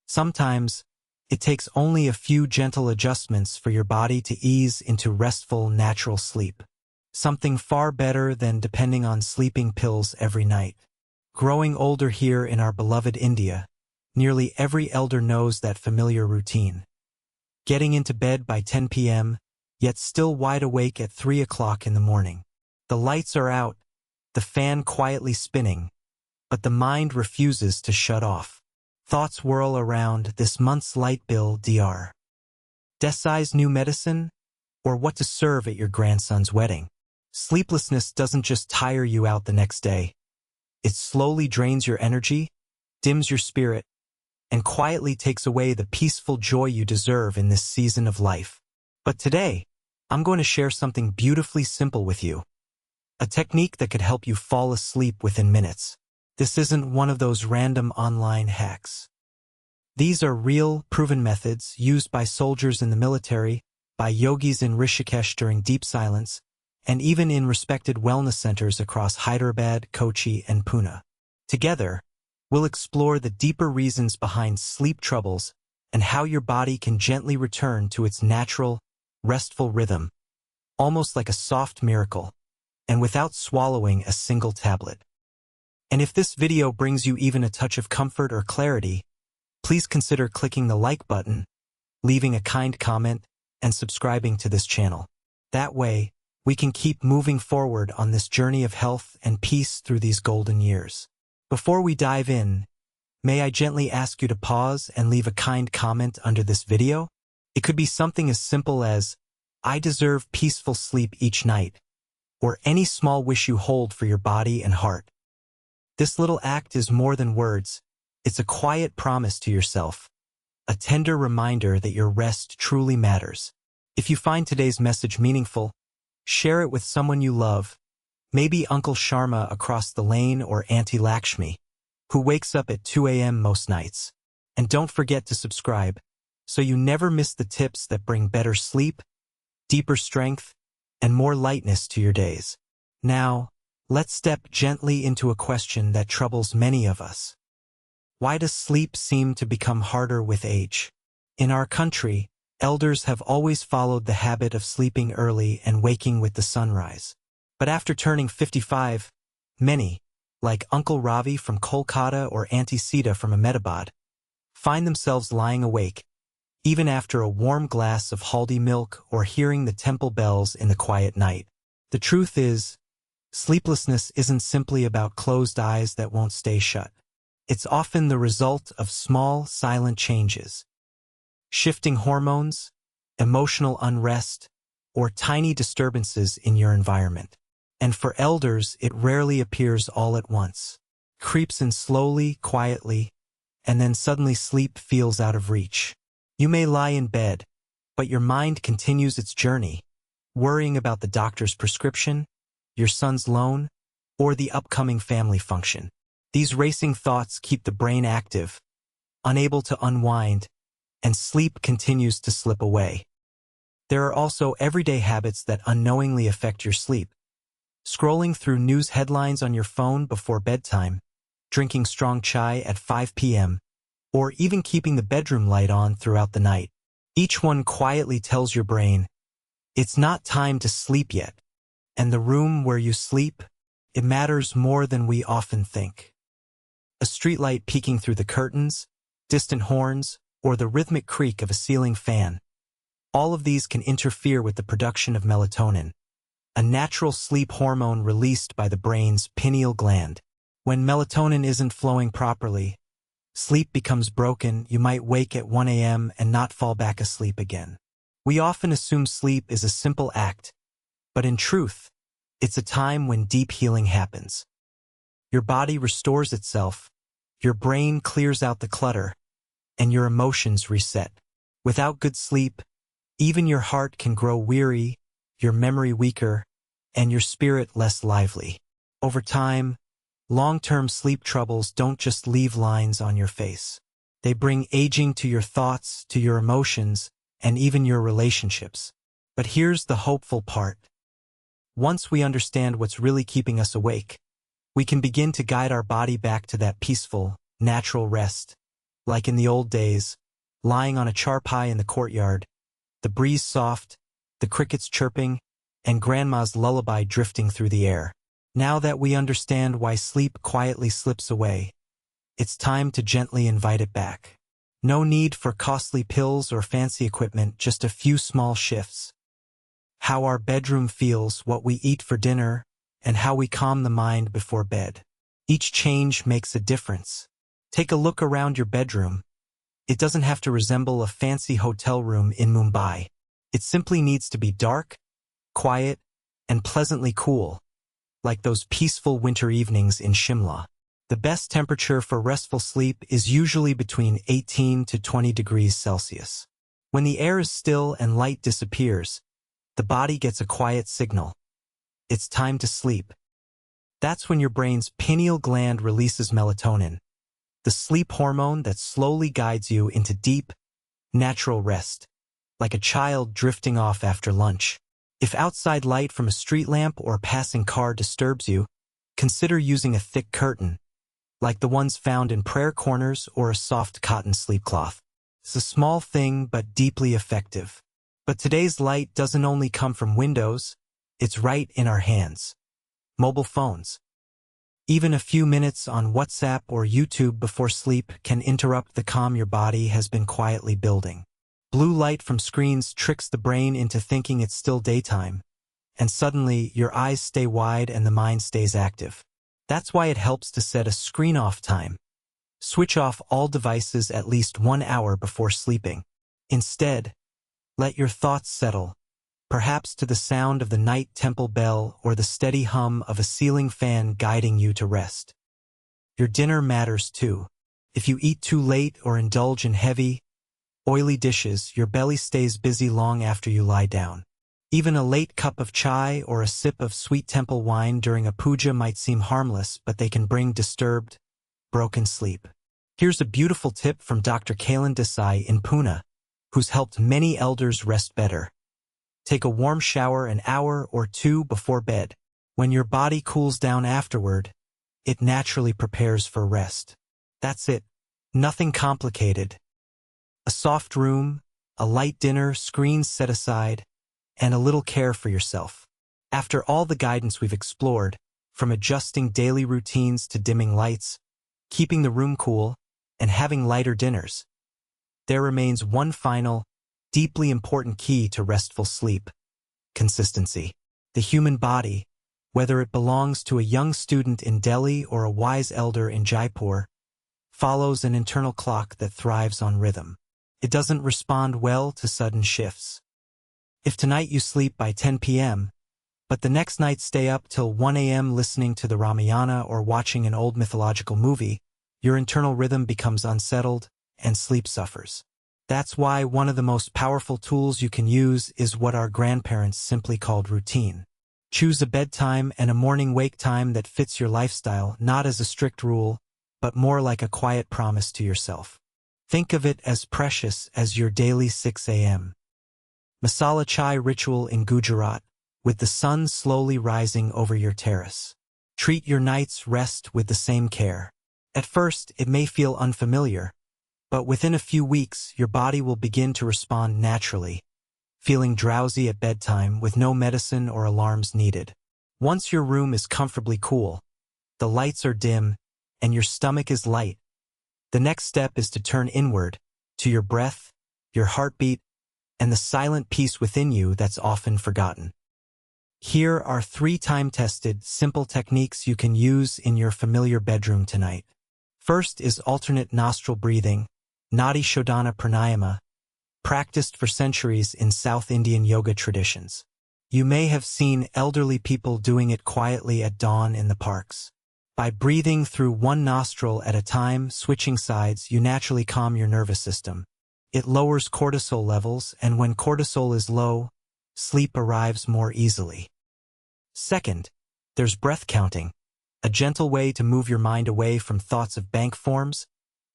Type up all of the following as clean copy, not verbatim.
Sometimes, it takes only a few gentle adjustments for your body to ease into restful, natural sleep. Something far better than depending on sleeping pills every night. Growing older here in our beloved India, nearly every elder knows that familiar routine. Getting into bed by 10 p.m., yet still wide awake at 3 o'clock in the morning. The lights are out, the fan quietly spinning, but the mind refuses to shut off. Thoughts whirl around this month's light bill, Dr. Desai's new medicine, or what to serve at your grandson's wedding. Sleeplessness doesn't just tire you out the next day. It slowly drains your energy, dims your spirit, and quietly takes away the peaceful joy you deserve in this season of life. But today, I'm going to share something beautifully simple with you. A technique that could help you fall asleep within minutes. This isn't one of those random online hacks. These are real, proven methods used by soldiers in the military, by yogis in Rishikesh during deep silence, and even in respected wellness centers across Hyderabad, Kochi, and Pune. Together, we'll explore the deeper reasons behind sleep troubles and how your body can gently return to its natural, restful rhythm, almost like a soft miracle, and without swallowing a single tablet. And if this video brings you even a touch of comfort or clarity, please consider clicking the like button, leaving a kind comment, and subscribing to this channel. That way, we can keep moving forward on this journey of health and peace through these golden years. Before we dive in, may I gently ask you to pause and leave a kind comment under this video? It could be something as simple as, "I deserve peaceful sleep each night," or any small wish you hold for your body and heart. This little act is more than words. It's a quiet promise to yourself, a tender reminder that your rest truly matters. If you find today's message meaningful, share it with someone you love, maybe Uncle Sharma across the lane or Auntie Lakshmi, who wakes up at 2 a.m. most nights. And don't forget to subscribe, so you never miss the tips that bring better sleep, deeper strength, and more lightness to your days. Now, let's step gently into a question that troubles many of us. Why does sleep seem to become harder with age? In our country, elders have always followed the habit of sleeping early and waking with the sunrise. But after turning 55, many, like Uncle Ravi from Kolkata or Auntie Sita from Ahmedabad, find themselves lying awake, even after a warm glass of haldi milk or hearing the temple bells in the quiet night. The truth is, sleeplessness isn't simply about closed eyes that won't stay shut. It's often the result of small, silent changes. Shifting hormones, emotional unrest, or tiny disturbances in your environment. And for elders, it rarely appears all at once. Creeps in slowly, quietly, and then suddenly sleep feels out of reach. You may lie in bed, but your mind continues its journey, worrying about the doctor's prescription, your son's loan, or the upcoming family function. These racing thoughts keep the brain active, unable to unwind, and sleep continues to slip away. There are also everyday habits that unknowingly affect your sleep. Scrolling through news headlines on your phone before bedtime, drinking strong chai at 5 p.m., or even keeping the bedroom light on throughout the night. Each one quietly tells your brain, it's not time to sleep yet, and the room where you sleep, it matters more than we often think. A streetlight peeking through the curtains, distant horns, or the rhythmic creak of a ceiling fan. All of these can interfere with the production of melatonin, a natural sleep hormone released by the brain's pineal gland. When melatonin isn't flowing properly, sleep becomes broken. You might wake at 1 a.m. and not fall back asleep again. We often assume sleep is a simple act, but in truth, it's a time when deep healing happens. Your body restores itself, your brain clears out the clutter, and your emotions reset. Without good sleep, even your heart can grow weary, your memory weaker, and your spirit less lively. Over time, long-term sleep troubles don't just leave lines on your face. They bring aging to your thoughts, to your emotions, and even your relationships. But here's the hopeful part. Once we understand what's really keeping us awake, we can begin to guide our body back to that peaceful, natural rest, like in the old days, lying on a charpai in the courtyard, the breeze soft, the crickets chirping, and grandma's lullaby drifting through the air. Now that we understand why sleep quietly slips away, it's time to gently invite it back. No need for costly pills or fancy equipment, just a few small shifts. How our bedroom feels, what we eat for dinner, and how we calm the mind before bed. Each change makes a difference. Take a look around your bedroom. It doesn't have to resemble a fancy hotel room in Mumbai. It simply needs to be dark, quiet, and pleasantly cool, like those peaceful winter evenings in Shimla. The best temperature for restful sleep is usually between 18 to 20 degrees Celsius. When the air is still and light disappears, the body gets a quiet signal. It's time to sleep. That's when your brain's pineal gland releases melatonin, the sleep hormone that slowly guides you into deep, natural rest, like a child drifting off after lunch. If outside light from a street lamp or passing car disturbs you, consider using a thick curtain, like the ones found in prayer corners, or a soft cotton sleep cloth. It's a small thing but deeply effective. But today's light doesn't only come from windows, it's right in our hands. Mobile phones. Even a few minutes on WhatsApp or YouTube before sleep can interrupt the calm your body has been quietly building. Blue light from screens tricks the brain into thinking it's still daytime, and suddenly your eyes stay wide and the mind stays active. That's why it helps to set a screen-off time. Switch off all devices at least 1 hour before sleeping. Instead, let your thoughts settle, perhaps to the sound of the night temple bell or the steady hum of a ceiling fan guiding you to rest. Your dinner matters too. If you eat too late or indulge in heavy, oily dishes, your belly stays busy long after you lie down. Even a late cup of chai or a sip of sweet temple wine during a puja might seem harmless, but they can bring disturbed, broken sleep. Here's a beautiful tip from Dr. Kailan Desai in Pune, who's helped many elders rest better. Take a warm shower an hour or two before bed. When your body cools down afterward, it naturally prepares for rest. That's it. Nothing complicated. A soft room, a light dinner, screens set aside, and a little care for yourself. After all the guidance we've explored, from adjusting daily routines to dimming lights, keeping the room cool, and having lighter dinners, there remains one final, deeply important key to restful sleep: consistency. The human body, whether it belongs to a young student in Delhi or a wise elder in Jaipur, follows an internal clock that thrives on rhythm. It doesn't respond well to sudden shifts. If tonight you sleep by 10 p.m., but the next night stay up till 1 a.m. listening to the Ramayana or watching an old mythological movie, your internal rhythm becomes unsettled and sleep suffers. That's why one of the most powerful tools you can use is what our grandparents simply called routine. Choose a bedtime and a morning wake time that fits your lifestyle, not as a strict rule, but more like a quiet promise to yourself. Think of it as precious as your daily 6 a.m. masala chai ritual in Gujarat, with the sun slowly rising over your terrace. Treat your night's rest with the same care. At first, it may feel unfamiliar, but within a few weeks, your body will begin to respond naturally, feeling drowsy at bedtime with no medicine or alarms needed. Once your room is comfortably cool, the lights are dim, and your stomach is light, the next step is to turn inward, to your breath, your heartbeat, and the silent peace within you that's often forgotten. Here are 3 time-tested, simple techniques you can use in your familiar bedroom tonight. First is alternate nostril breathing, Nadi Shodhana Pranayama, practiced for centuries in South Indian yoga traditions. You may have seen elderly people doing it quietly at dawn in the parks. By breathing through one nostril at a time, switching sides, you naturally calm your nervous system. It lowers cortisol levels, and when cortisol is low, sleep arrives more easily. Second, there's breath counting, a gentle way to move your mind away from thoughts of bank forms,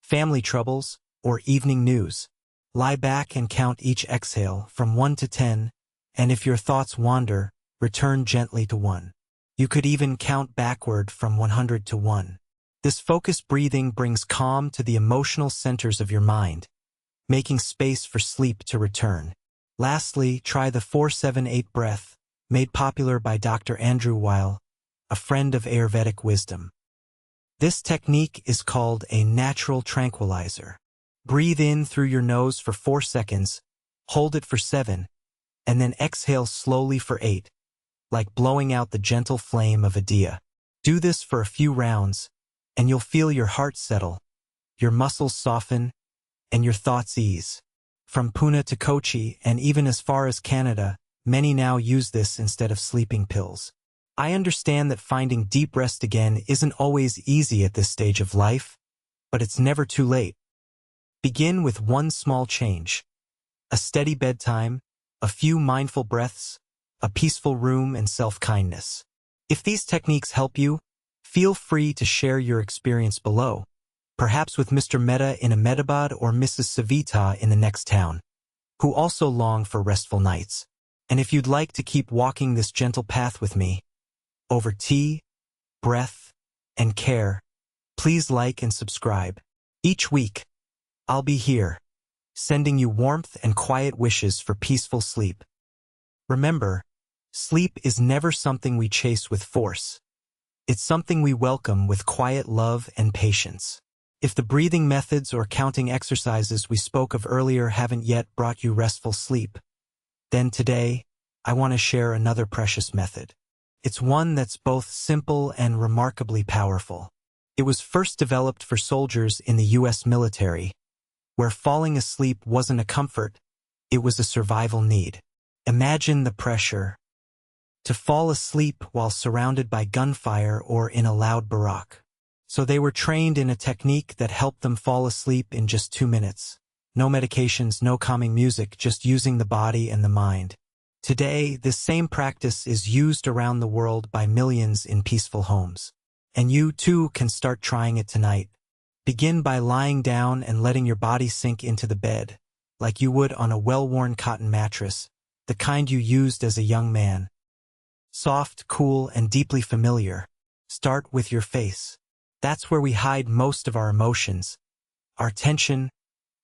family troubles, or evening news. Lie back and count each exhale from 1 to 10, and if your thoughts wander, return gently to 1. You could even count backward from 100 to 1. This focused breathing brings calm to the emotional centers of your mind, making space for sleep to return. Lastly, try the 4-7-8 breath, made popular by Dr. Andrew Weil, a friend of Ayurvedic wisdom. This technique is called a natural tranquilizer. Breathe in through your nose for 4 seconds, hold it for 7, and then exhale slowly for 8, like blowing out the gentle flame of a diya. Do this for a few rounds, and you'll feel your heart settle, your muscles soften, and your thoughts ease. From Pune to Kochi, and even as far as Canada, many now use this instead of sleeping pills. I understand that finding deep rest again isn't always easy at this stage of life, but it's never too late. Begin with one small change: a steady bedtime, a few mindful breaths, a peaceful room, and self-kindness. If these techniques help you, feel free to share your experience below, perhaps with Mr. Mehta in Ahmedabad or Mrs. Savita in the next town, who also long for restful nights. And if you'd like to keep walking this gentle path with me, over tea, breath, and care, please like and subscribe. Each week, I'll be here, sending you warmth and quiet wishes for peaceful sleep. Remember, sleep is never something we chase with force. It's something we welcome with quiet love and patience. If the breathing methods or counting exercises we spoke of earlier haven't yet brought you restful sleep, then today, I want to share another precious method. It's one that's both simple and remarkably powerful. It was first developed for soldiers in the U.S. military, where falling asleep wasn't a comfort, it was a survival need. Imagine the pressure to fall asleep while surrounded by gunfire or in a loud barack. So they were trained in a technique that helped them fall asleep in just 2 minutes. No medications, no calming music, just using the body and the mind. Today, this same practice is used around the world by millions in peaceful homes. And you, too, can start trying it tonight. Begin by lying down and letting your body sink into the bed, like you would on a well-worn cotton mattress, the kind you used as a young man. Soft, cool, and deeply familiar. Start with your face. That's where we hide most of our emotions, our tension,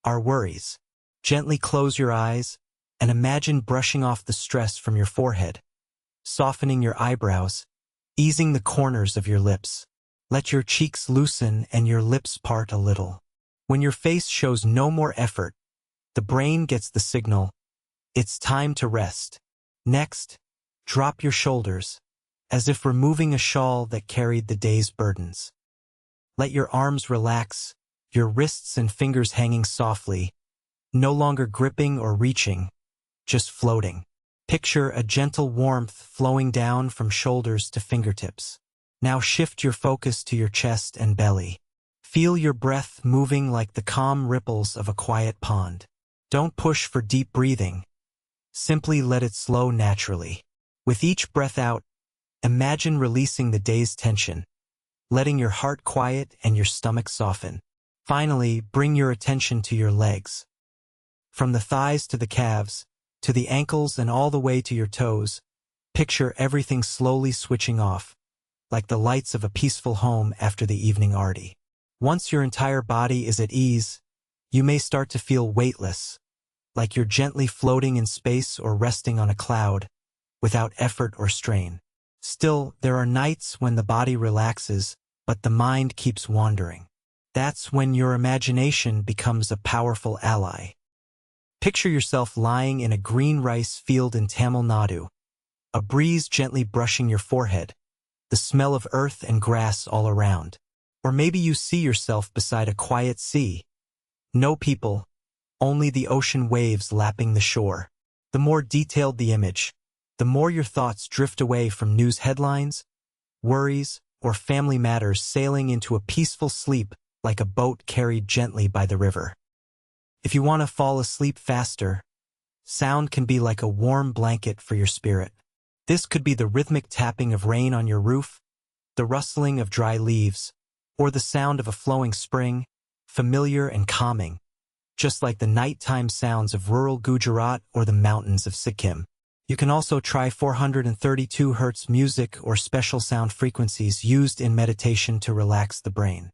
our worries. Gently close your eyes, and imagine brushing off the stress from your forehead, softening your eyebrows, easing the corners of your lips. Let your cheeks loosen and your lips part a little. When your face shows no more effort, the brain gets the signal. It's time to rest. Next, drop your shoulders, as if removing a shawl that carried the day's burdens. Let your arms relax, your wrists and fingers hanging softly, no longer gripping or reaching, just floating. Picture a gentle warmth flowing down from shoulders to fingertips. Now shift your focus to your chest and belly. Feel your breath moving like the calm ripples of a quiet pond. Don't push for deep breathing. Simply let it slow naturally. With each breath out, imagine releasing the day's tension, letting your heart quiet and your stomach soften. Finally, bring your attention to your legs. From the thighs to the calves, to the ankles and all the way to your toes, picture everything slowly switching off, like the lights of a peaceful home after the evening arti. Once your entire body is at ease, you may start to feel weightless, like you're gently floating in space or resting on a cloud, without effort or strain. Still, there are nights when the body relaxes, but the mind keeps wandering. That's when your imagination becomes a powerful ally. Picture yourself lying in a green rice field in Tamil Nadu, a breeze gently brushing your forehead, the smell of earth and grass all around. Or maybe you see yourself beside a quiet sea. No people, only the ocean waves lapping the shore. The more detailed the image, the more your thoughts drift away from news headlines, worries, or family matters, sailing into a peaceful sleep like a boat carried gently by the river. If you want to fall asleep faster, sound can be like a warm blanket for your spirit. This could be the rhythmic tapping of rain on your roof, the rustling of dry leaves, or the sound of a flowing spring, familiar and calming, just like the nighttime sounds of rural Gujarat or the mountains of Sikkim. You can also try 432 Hz music or special sound frequencies used in meditation to relax the brain.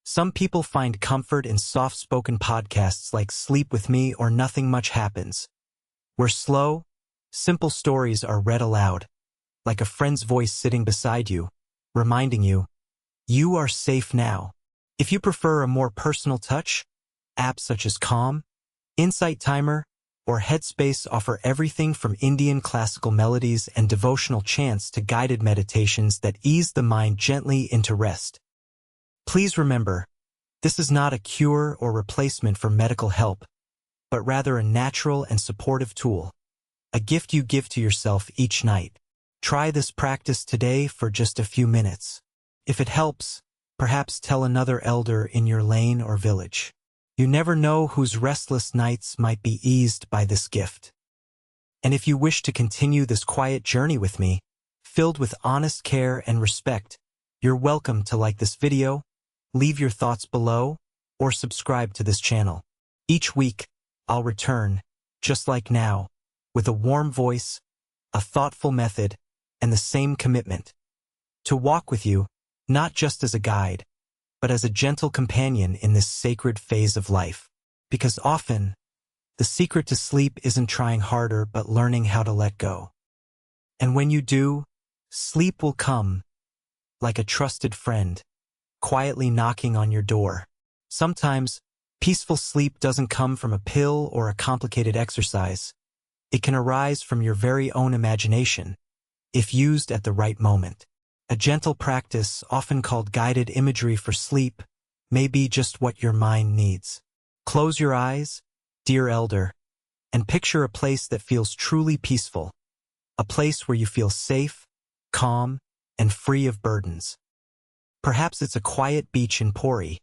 Some people find comfort in soft-spoken podcasts like Sleep With Me or Nothing Much Happens, where slow, simple stories are read aloud, like a friend's voice sitting beside you, reminding you, you are safe now. If you prefer a more personal touch, apps such as Calm, Insight Timer, or Headspace offer everything from Indian classical melodies and devotional chants to guided meditations that ease the mind gently into rest. Please remember, this is not a cure or replacement for medical help, but rather a natural and supportive tool, a gift you give to yourself each night. Try this practice today for just a few minutes. If it helps, perhaps tell another elder in your lane or village. You never know whose restless nights might be eased by this gift. And if you wish to continue this quiet journey with me, filled with honest care and respect, you're welcome to like this video, leave your thoughts below, or subscribe to this channel. Each week, I'll return, just like now, with a warm voice, a thoughtful method, and the same commitment. To walk with you, not just as a guide, but as a gentle companion in this sacred phase of life. Because often, the secret to sleep isn't trying harder but learning how to let go. And when you do, sleep will come, like a trusted friend, quietly knocking on your door. Sometimes, peaceful sleep doesn't come from a pill or a complicated exercise. It can arise from your very own imagination, if used at the right moment. A gentle practice, often called guided imagery for sleep, may be just what your mind needs. Close your eyes, dear elder, and picture a place that feels truly peaceful, a place where you feel safe, calm, and free of burdens. Perhaps it's a quiet beach in Puri,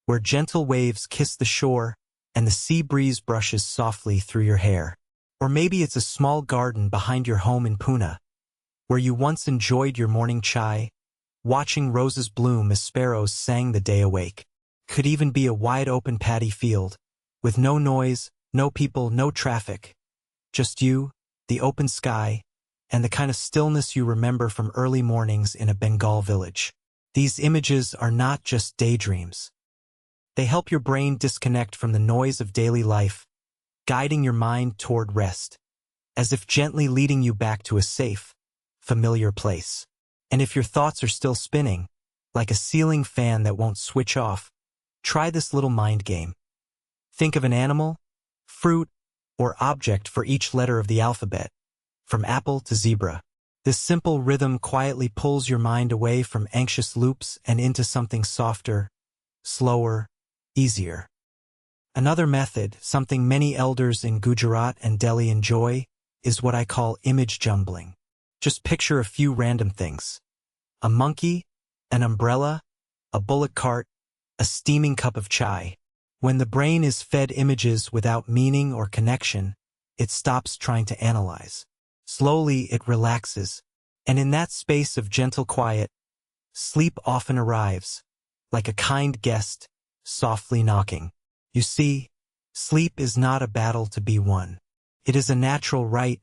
where gentle waves kiss the shore and the sea breeze brushes softly through your hair. Or maybe it's a small garden behind your home in Pune, where you once enjoyed your morning chai, watching roses bloom as sparrows sang the day awake. Could even be a wide-open paddy field, with no noise, no people, no traffic. Just you, the open sky, and the kind of stillness you remember from early mornings in a Bengal village. These images are not just daydreams. They help your brain disconnect from the noise of daily life, guiding your mind toward rest, as if gently leading you back to a safe, familiar place. And if your thoughts are still spinning, like a ceiling fan that won't switch off, try this little mind game. Think of an animal, fruit, or object for each letter of the alphabet, from apple to zebra. This simple rhythm quietly pulls your mind away from anxious loops and into something softer, slower, easier. Another method, something many elders in Gujarat and Delhi enjoy, is what I call image jumbling. Just picture a few random things. A monkey, an umbrella, a bullock cart, a steaming cup of chai. When the brain is fed images without meaning or connection, it stops trying to analyze. Slowly, it relaxes, and in that space of gentle quiet, sleep often arrives, like a kind guest, softly knocking. You see, sleep is not a battle to be won. It is a natural right,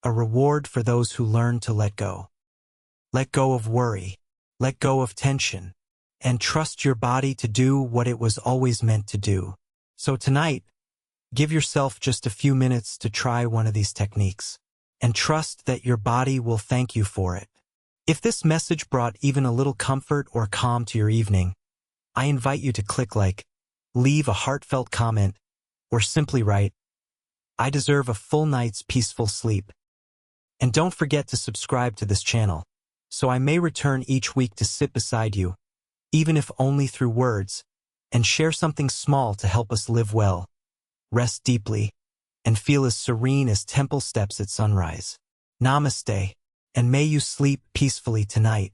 a reward for those who learn to let go. Let go of worry, let go of tension, and trust your body to do what it was always meant to do. So tonight, give yourself just a few minutes to try one of these techniques, and trust that your body will thank you for it. If this message brought even a little comfort or calm to your evening, I invite you to click like, leave a heartfelt comment, or simply write, I deserve a full night's peaceful sleep. And don't forget to subscribe to this channel, so I may return each week to sit beside you, even if only through words, and share something small to help us live well, rest deeply, and feel as serene as temple steps at sunrise. Namaste, and may you sleep peacefully tonight.